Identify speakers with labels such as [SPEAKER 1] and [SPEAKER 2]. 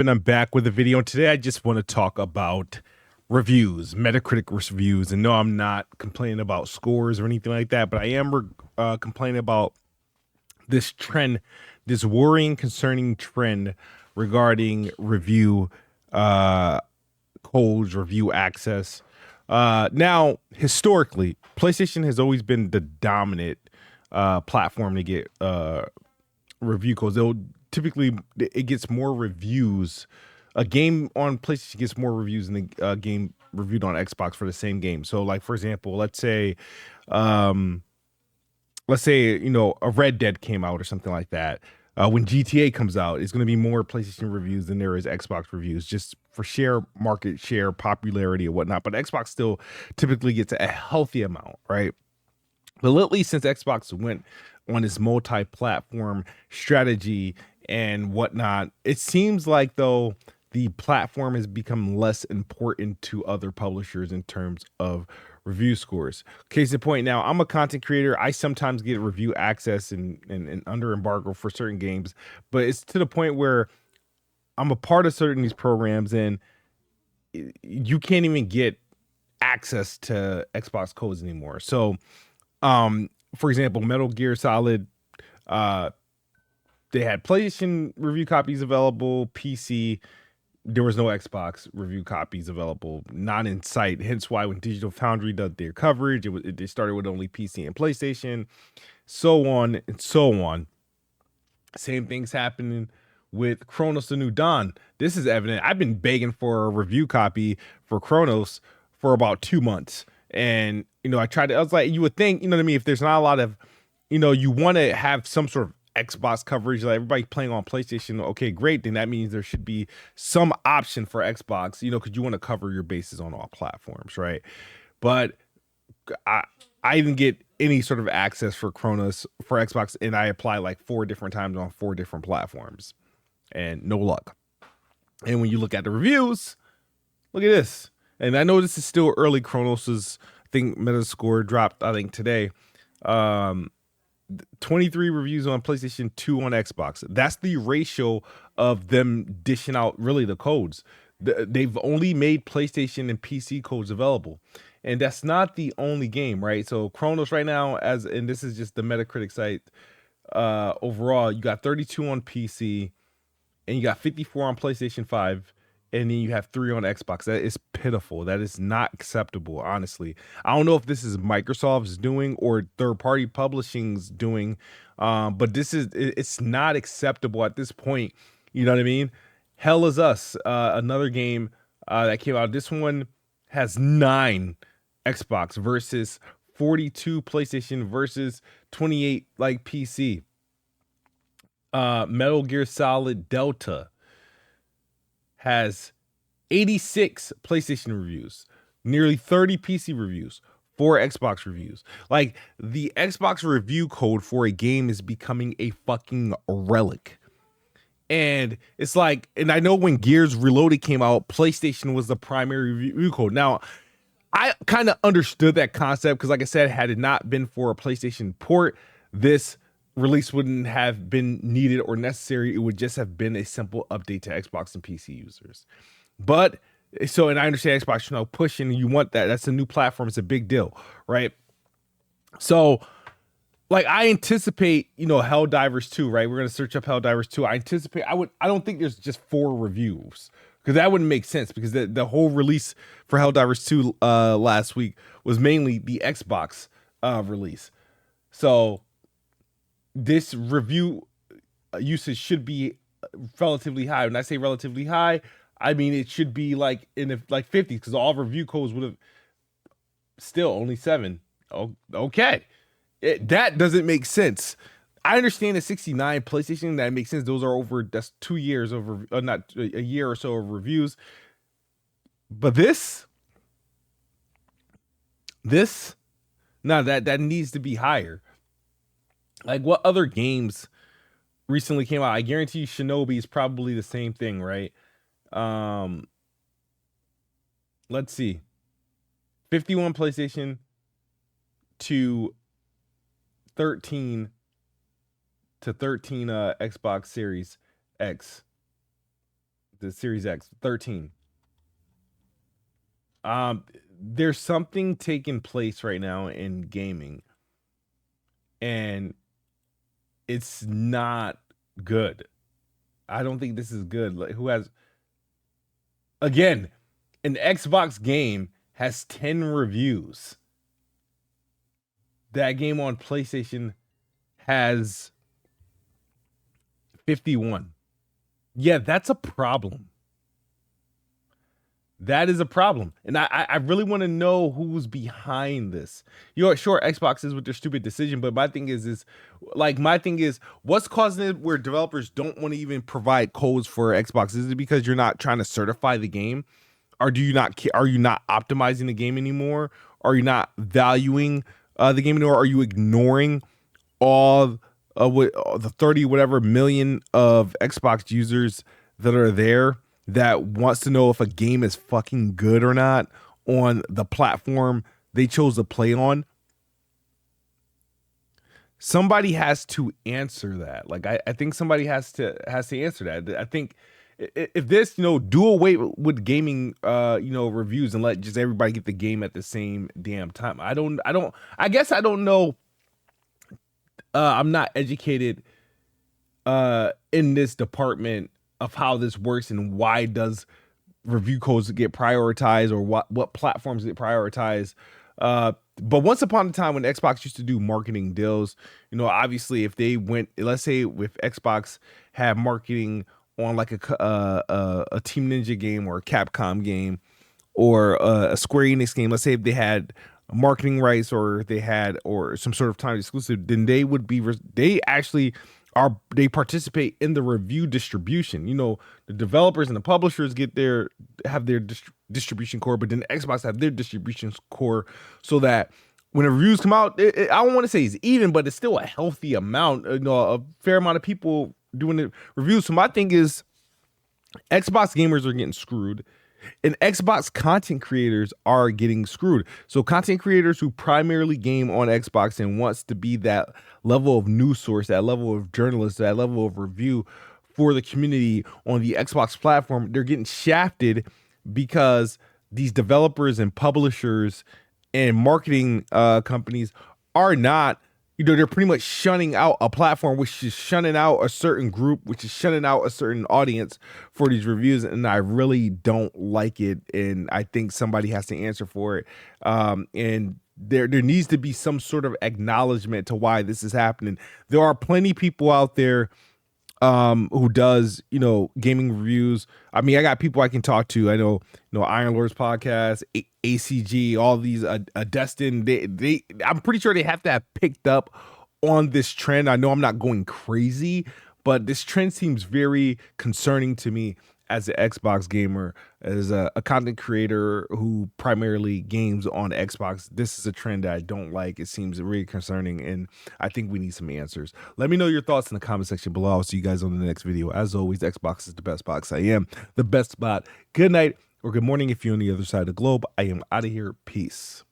[SPEAKER 1] And I'm back with a video. And today I just want to talk about reviews, Metacritic reviews. And no, I'm not complaining about scores or anything like that, but I am complaining about this trend, this worrying, concerning trend regarding review codes, review access. Now, historically, PlayStation has always been the dominant platform to get review codes. Typically it gets more reviews. A game on PlayStation gets more reviews than the game reviewed on Xbox for the same game. So, like for example, let's say a Red Dead came out or something like that. When GTA comes out, it's going to be more PlayStation reviews than there is Xbox reviews, just for market share, popularity, and whatnot. But Xbox still typically gets a healthy amount, right? But lately, since Xbox went on this multi-platform strategy and whatnot, it seems like though the platform has become less important to other publishers in terms of review scores. Case in point, now I'm a content creator. I sometimes get review access and under embargo for certain games, but it's to the point where I'm a part of certain these programs and you can't even get access to Xbox codes anymore. So for example, Metal Gear Solid, they had PlayStation review copies available, PC. There was no Xbox review copies available, not in sight. Hence why when Digital Foundry did their coverage, it started with only PC and PlayStation, so on and so on. Same things happening with Chronos: The New Dawn. This is evident. I've been begging for a review copy for Chronos for about 2 months. And, I was like, you would think, what I mean? If there's not a lot of, you want to have some sort of Xbox coverage, like everybody playing on PlayStation, okay, great. Then that means there should be some option for Xbox, because you want to cover your bases on all platforms, right? But I didn't get any sort of access for Chronos for Xbox, and I applied like 4 different times on 4 different platforms, and no luck. And when you look at the reviews, look at this. And I know this is still early. Chronos's, I think, Metascore dropped, I think, today. 23 reviews on PlayStation 2 on Xbox. That's the ratio of them dishing out really the codes. They've only made PlayStation and PC codes available. And that's not the only game, right? So Chronos right now, and this is just the Metacritic site, overall, you got 32 on PC and you got 54 on PlayStation 5. And then you have 3 on Xbox. That is pitiful. That is not acceptable, honestly. I don't know if this is Microsoft's doing or third-party publishing's doing, but it's not acceptable at this point. You know what I mean? Hell Is Us, another game that came out. This one has 9 Xbox versus 42 PlayStation versus 28 like PC. Metal Gear Solid Delta has 86 PlayStation reviews, nearly 30 PC reviews, 4 Xbox reviews. Like, the Xbox review code for a game is becoming a fucking relic. And it's like, and I know when Gears Reloaded came out, PlayStation was the primary review code. Now, I kind of understood that concept because, like I said, had it not been for a PlayStation port, this release wouldn't have been needed or necessary. It would just have been a simple update to Xbox and PC users. But and I understand Xbox, pushing, you want that. That's a new platform. It's a big deal, right? So, like, I anticipate, Helldivers 2, right? We're gonna search up Helldivers 2. I don't think there's just 4 reviews because that wouldn't make sense because the whole release for Helldivers 2 last week was mainly the Xbox release. So this review usage should be relatively high. When I say relatively high, I mean it should be like in the 50s because all review codes would have still only 7. Oh, okay. That doesn't make sense. I understand the 69 PlayStation, that makes sense. Those are that's 2 years of not a year or so of reviews. But this no, that needs to be higher. Like, what other games recently came out? I guarantee you Shinobi is probably the same thing, right? Let's see. 51 PlayStation to 13 Xbox Series X. the Series X 13. There's something taking place right now in gaming, and it's not good. I don't think this is good. Like, who has, again, an Xbox game has 10 reviews. That game on PlayStation has 51. Yeah, that's a problem. That is a problem. And I really want to know who's behind this. You know, sure, Xbox is with their stupid decision, but my thing is what's causing it where developers don't want to even provide codes for Xbox? Is it because you're not trying to certify the game? Or are you not optimizing the game anymore? Are you not valuing the game anymore? Are you ignoring all the 30 whatever million of Xbox users that are there that wants to know if a game is fucking good or not on the platform they chose to play on? Somebody has to answer that. Like, I think somebody has to answer that. I think if this, do away with gaming, reviews and let just everybody get the game at the same damn time. I guess I don't know. I'm not educated in this department of how this works and why does review codes get prioritized or what platforms get prioritized. But once upon a time when Xbox used to do marketing deals, obviously if they went, let's say if Xbox had marketing on like a Team Ninja game or a Capcom game or a Square Enix game, let's say if they had marketing rights or some sort of time exclusive, then they would be, they participate in the review distribution. The developers and the publishers have their distribution core, but then Xbox have their distribution core, so that when the reviews come out, I don't want to say it's even, but it's still a healthy amount, a fair amount of people doing the reviews. So my thing is, Xbox gamers are getting screwed, and Xbox content creators are getting screwed. So content creators who primarily game on Xbox and wants to be that level of news source, that level of journalist, that level of review for the community on the Xbox platform, they're getting shafted because these developers and publishers and marketing companies are not, they're pretty much shunning out a platform, which is shunning out a certain group, which is shunning out a certain audience for these reviews. And I really don't like it. And I think somebody has to answer for it. And there needs to be some sort of acknowledgement to why this is happening. There are plenty of people out there who does, gaming reviews. I mean, I got people I can talk to. I know, Iron Lord's podcast, ACG, all these, Destin, I'm pretty sure they have to have picked up on this trend. I know I'm not going crazy, but this trend seems very concerning to me as an Xbox gamer, as a content creator who primarily games on Xbox. This is a trend that I don't like. It seems really concerning, and I think we need some answers. Let me know your thoughts in the comment section below. I'll see you guys on the next video. As always, Xbox is the best box. I am the best spot. Good night or good morning if you're on the other side of the globe. I am out of here. Peace.